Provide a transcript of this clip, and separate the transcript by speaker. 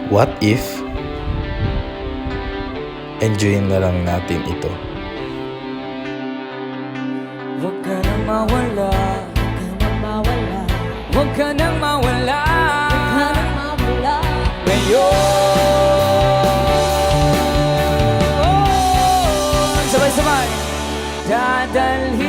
Speaker 1: What if enjoyin na lang natin ito?
Speaker 2: Huwag ka nang mawala, huwag ka nang mawala, ngayon sabay-sabay dadalhin